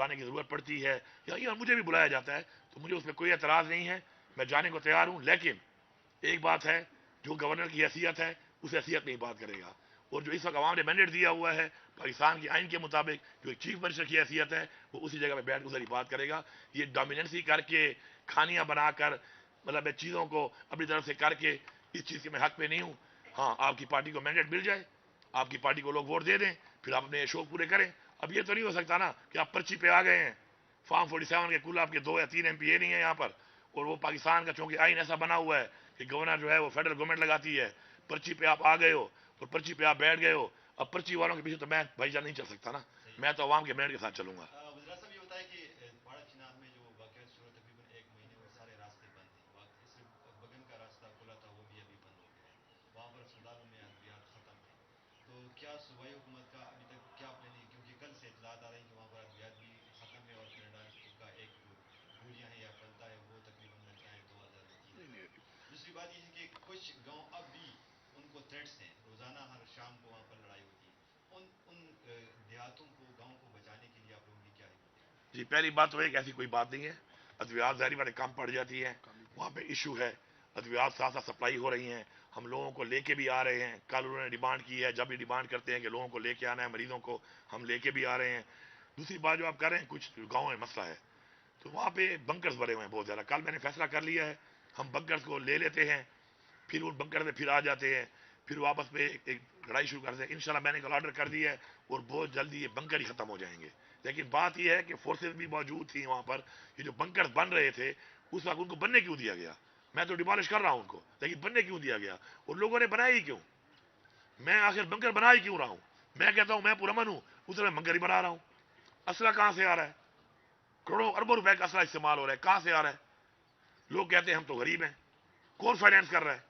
بلانے کی ضرورت پڑتی ہے یا مجھے بھی بلایا جاتا ہے تو مجھے اس میں کوئی اعتراض نہیں ہے، میں جانے کو تیار ہوں. لیکن ایک بات ہے، جو گورنر کی حیثیت ہے اس حیثیت میں ہی بات کرے گا. اور جو اس وقت عوام نے مینڈیٹ دیا ہوا ہے پاکستان کے آئین کے مطابق، جو ایک چیف منسٹر کی حیثیت ہے، وہ اسی جگہ پہ بیٹھ گزری بات کرے گا. یہ ڈومیننسی کر کے، کھانیاں بنا کر، مطلب چیزوں کو اپنی طرف سے کر کے، اس چیز کے میں حق پہ نہیں ہوں. ہاں، آپ کی پارٹی کو مینڈیٹ مل جائے، آپ کی پارٹی کو لوگ ووٹ دے دیں، پھر آپ اپنے شوق پورے کریں. اب یہ تو نہیں ہو سکتا نا کہ آپ پرچی پہ آ گئے ہیں، فارم 47 کے کل آپ کے 2 یا 3 MP نہیں ہیں یہاں پر، اور وہ پاکستان کا چونکہ آئین ایسا بنا ہوا ہے کہ گورنر جو ہے وہ فیڈرل گورنمنٹ لگاتی ہے. پرچی پہ آپ آ گئے ہو اور پرچی پہ آپ بیٹھ گئے ہو. اب پرچی والوں کے پیچھے تو میں بھائی جان نہیں چل سکتا نا، میں تو عوام کے مینڈیٹ کے ساتھ چلوں گا. وزرا صاحب یہ بتائیں کہ پاڑا چنار میں جو واقعات شروع تقریباً 1 مہینے میں سارے راستے بند ہیں، اس سے بگن کا راستہ کھلا تھا وہ بھی ابھی بند ہو گیا ہے، وہاں پر اسپتالوں میں ادویات ختم ہیں. تو کیا صوبائی حکومت کا ابھی تک کیا پلان ہے؟ کیونکہ کل سے اطلاعات آ رہی ہیں کہ وہاں پر ادویات بھی ختم ہے، اور کینیڈا کا ایک جو گولیاں ہیں یا پلتا ہے وہ تقریباً ملتا ہے 2000 یا 3000. دوسری بات یہ ہے کہ کچھ گاؤں اب بھی ان کو تھریٹس ہیں، روزانہ ہر شام کو وہاں پر لڑائی ہوتی ہے. ان دیہاتوں کو، گاؤں کو بچانے کے لیے آپ لوگوں کی کیا حکمت ہے؟ جی، پہلی بات تو ہے کہ ایسی کوئی بات نہیں ہے. ادویات ظاہری والے کم پڑ جاتی ہے، وہاں پہ ایشو ہے. ادویات ساتھ ساتھ سپلائی ہو رہی ہیں، ہم لوگوں کو لے کے بھی آ رہے ہیں. کل انہوں نے ڈیمانڈ کی ہے، جب بھی ڈیمانڈ کرتے ہیں کہ لوگوں کو لے کے آنا ہے، مریضوں کو ہم لے کے بھی آ رہے ہیں. دوسری بات جو آپ کر رہے ہیں، کچھ گاؤں میں مسئلہ ہے تو وہاں پہ بنکرز بھرے ہوئے ہیں بہت زیادہ. کل میں نے فیصلہ کر لیا ہے، ہم بنکرز کو لے لیتے ہیں، پھر ان بنکر میں پھر آ جاتے ہیں، پھر واپس میں ایک لڑائی شروع کرتے ہیں. انشاءاللہ میں نے کل آرڈر کر دیا ہے اور بہت جلدی یہ بنکر ہی ختم ہو جائیں گے. لیکن بات یہ ہے کہ فورسز بھی موجود تھیں وہاں پر. یہ جو بنکر بن رہے تھے اس وقت ان کو بننے کیوں دیا گیا؟ میں تو ڈیمالش کر رہا ہوں ان کو، لیکن بننے کیوں دیا گیا؟ اور لوگوں نے بنایا ہی کیوں؟ میں آخر بنکر بنا ہی کیوں رہا ہوں؟ میں کہتا ہوں میں پرامن ہوں، اس میں بنکر ہی بنا رہا ہوں. اسلحہ کہاں سے آ رہا ہے؟ کروڑوں اربوں روپے کا اسلحہ استعمال ہو رہا ہے، کہاں سے آ رہا ہے؟ لوگ کہتے ہیں ہم تو غریب ہیں. کون فائنینس کر رہا ہے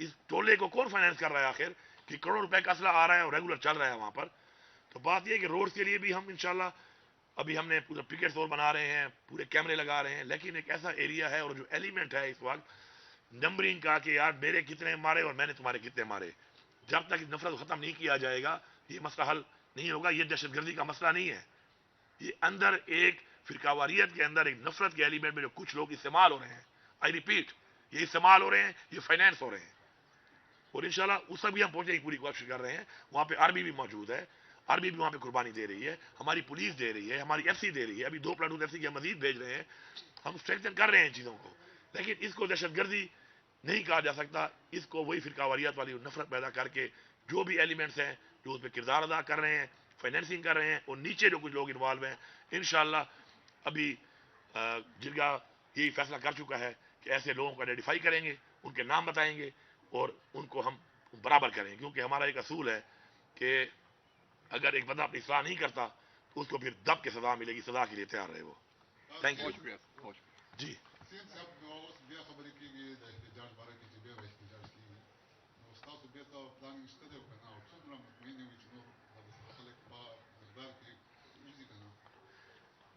اس ٹولے کو؟ کون فائنینس کر رہا ہے آخر کہ کروڑوں روپے کا اسلحہ آ رہا ہے اور ریگولر چل رہا ہے وہاں پر؟ تو بات یہ ہے کہ روڈ کے لیے بھی ہم انشاءاللہ ابھی ہم نے پورا پکٹ زون بنا رہے ہیں، پورے کیمرے لگا رہے ہیں. لیکن ایک ایسا ایریا ہے اور جو ایلیمنٹ ہے اس وقت نمبرنگ کا کہ یار میرے کتنے مارے اور میں نے تمہارے کتنے مارے، جب تک نفرت ختم نہیں کیا جائے گا یہ مسئلہ حل نہیں ہوگا. یہ دہشت گردی کا مسئلہ نہیں ہے، یہ اندر ایک فرقہ واریت کے اندر ایک نفرت کے ایلیمنٹ میں جو کچھ لوگ استعمال ہو رہے ہیں. آئی ریپیٹ، یہ استعمال ہو رہے ہیں، یہ فائنینس ہو رہے ہیں. اور انشاءاللہ اس تک بھی ہم پہنچنے کی پوری کوشش کر رہے ہیں. وہاں پہ آرمی بھی موجود ہے، آرمی بھی وہاں پہ قربانی دے رہی ہے، ہماری پولیس دے رہی ہے، ہماری ایف سی دے رہی ہے. ابھی 2 پلاٹون ایف سی کے مزید بھیج رہے ہیں. ہم اسٹرینتھن کر رہے ہیں چیزوں کو. لیکن اس کو دہشت گردی نہیں کہا جا سکتا. اس کو وہی فرقہ واریت والی نفرت پیدا کر کے جو بھی ایلیمنٹس ہیں جو اس پہ کردار ادا کر رہے ہیں، فائنینسنگ کر رہے ہیں، اور نیچے جو کچھ لوگ انوالو ہیں، انشاءاللہ ابھی جرگا یہی فیصلہ کر چکا ہے کہ ایسے لوگوں کو آئیڈینٹیفائی کریں گے، ان کے نام بتائیں گے اور ان کو ہم برابر کریں گے. کیونکہ ہمارا ایک اصول ہے کہ اگر ایک بندہ اپنی اصلاح نہیں کرتا تو اس کو پھر دب کے سزا ملے گی. سزا کے لیے تیار رہے وہ. Thank you. جی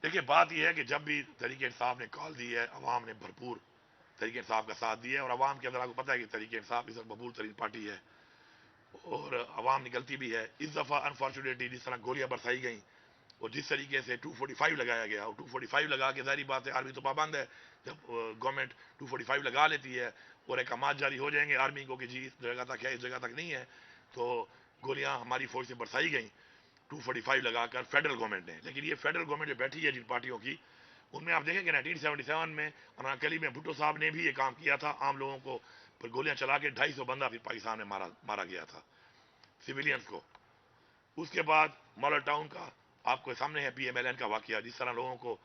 دیکھیے، بات یہ ہے کہ جب بھی تحریک انصاف نے کال دی ہے، عوام نے بھرپور تحریک انصاف کا ساتھ دیا ہے. اور عوام کے اندر آپ کو پتہ ہے کہ تحریک انصاف اس وقت مقبول ترین پارٹی ہے اور عوام نکلتی بھی ہے. اس دفعہ انفارچونیٹلی جس طرح گولیاں برسائی گئیں اور جس طریقے سے 245 لگایا گیا، اور 245 لگا کے ظاہری بات ہے آرمی تو پابند ہے. جب گورنمنٹ 245 لگا لیتی ہے اور احکامات جاری ہو جائیں گے آرمی کو کہ جی اس جگہ تک ہے، اس جگہ تک نہیں ہے، تو گولیاں ہماری فوج سے برسائی گئیں 245 لگا کر فیڈرل گورنمنٹ نے. لیکن یہ فیڈرل گورنمنٹ جو بیٹھی ہے جن پارٹیوں کی، ان میں آپ دیکھیں کہ 1977 میں اناکلی میں بھٹو صاحب نے بھی یہ کام کیا تھا. عام لوگوں کو پر گولیاں چلا کے 250 بندہ پھر پاکستان میں مارا گیا تھا، سویلینز کو. اس کے بعد ماڈل ٹاؤن کا آپ کو سامنے ہے PMLN کا واقعہ، جس طرح لوگوں کو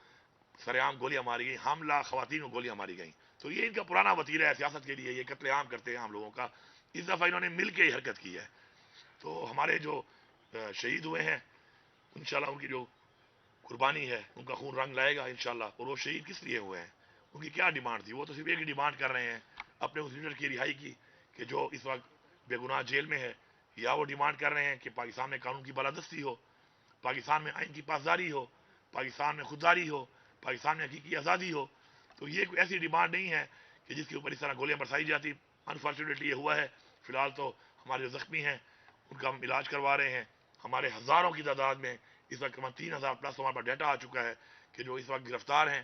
سر عام گولیاں ماری گئی، حاملہ خواتین کو گولیاں ماری گئیں. تو یہ ان کا پرانا وتیرہ ہے سیاست کے لیے، یہ قتل عام کرتے ہیں عام لوگوں کا. اس دفعہ انہوں نے مل کے ہی حرکت کی ہے. تو ہمارے جو شہید ہوئے ہیں انشاءاللہ ان کی جو قربانی ہے ان کا خون رنگ لائے گا انشاءاللہ. اور وہ شہید کس لیے ہوئے ہیں، ان کی کیا ڈیمانڈ تھی؟ وہ تو صرف ایک ہی ڈیمانڈ کر رہے ہیں اپنے اس لیڈر کی رہائی کی کہ جو اس وقت بے گناہ جیل میں ہے. یا وہ ڈیمانڈ کر رہے ہیں کہ پاکستان میں قانون کی بالادستی ہو، پاکستان میں آئین کی پاسداری ہو، پاکستان میں خودداری ہو، پاکستان میں حقیقی آزادی ہو. تو یہ کوئی ایسی ڈیمانڈ نہیں ہے کہ جس کے اوپر اس طرح گولیاں برسائی جاتی. انفارچونیٹلی یہ ہوا ہے. فی الحال تو ہمارے جو زخمی ہیں ان کا ہم علاج کروا رہے ہیں. ہمارے ہزاروں کی تعداد میں اس وقت 3000 پلس ہمارے پاس ڈیٹا آ چکا ہے کہ جو اس وقت گرفتار ہیں،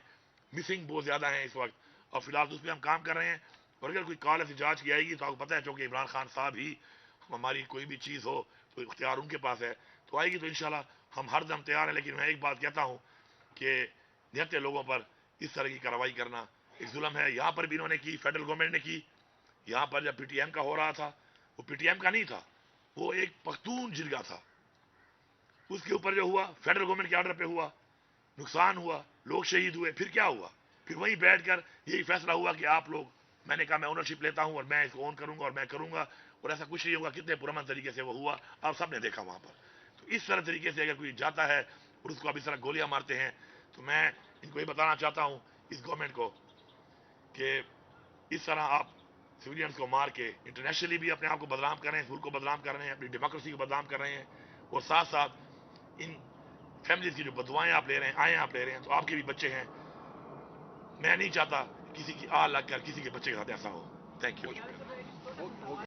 مسنگ بہت زیادہ ہیں اس وقت، اور فی الحال اس پہ ہم کام کر رہے ہیں. اور اگر کوئی کال ایسی جانچ کی آئے گی تو آپ کو پتہ ہے چونکہ عمران خان صاحب ہی ہماری کوئی بھی چیز ہو تو اختیار ان کے پاس ہے، تو آئے گی تو انشاءاللہ ہم ہر دم تیار ہیں. لیکن میں ایک بات کہتا ہوں کہ نہتے لوگوں پر اس طرح کی کارروائی کرنا ایک ظلم ہے. یہاں پر بھی انہوں نے کی، فیڈرل گورنمنٹ نے کی. یہاں پر جب پی ٹی ایم کا ہو رہا تھا، وہ پی ٹی ایم کا نہیں تھا، وہ ایک پختون جرگہ تھا. اس کے اوپر جو ہوا فیڈرل گورنمنٹ کے آرڈر پہ ہوا، نقصان ہوا، لوگ شہید ہوئے. پھر کیا ہوا؟ پھر وہیں بیٹھ کر یہی فیصلہ ہوا کہ آپ لوگ، میں نے کہا میں اونرشپ لیتا ہوں اور میں اس کو اون کروں گا اور میں کروں گا، اور ایسا کچھ نہیں ہوگا. کتنے پرامن طریقے سے وہ ہوا، آپ سب نے دیکھا وہاں پر. تو اس طرح طریقے سے اگر کوئی جاتا ہے اور اس کو آپ اس طرح گولیاں مارتے ہیں، تو میں ان کو یہ بتانا چاہتا ہوں اس گورنمنٹ کو کہ اس طرح آپ سویلینز کو مار کے انٹرنیشنلی بھی اپنے آپ کو بدنام کر رہے ہیں، اس ملک کو بدنام کر رہے ہیں، اپنی ڈیموکریسی کو بدنام کر رہے ہیں، اور ساتھ ساتھ ان فیملیز کی جو بدوائیں آپ لے رہے ہیں، آئیں آپ لے رہے ہیں، تو آپ کے بھی بچے ہیں. میں نہیں چاہتا کسی کی آہ لگ کر کسی کے بچے کے ساتھ ایسا ہو. Thank you.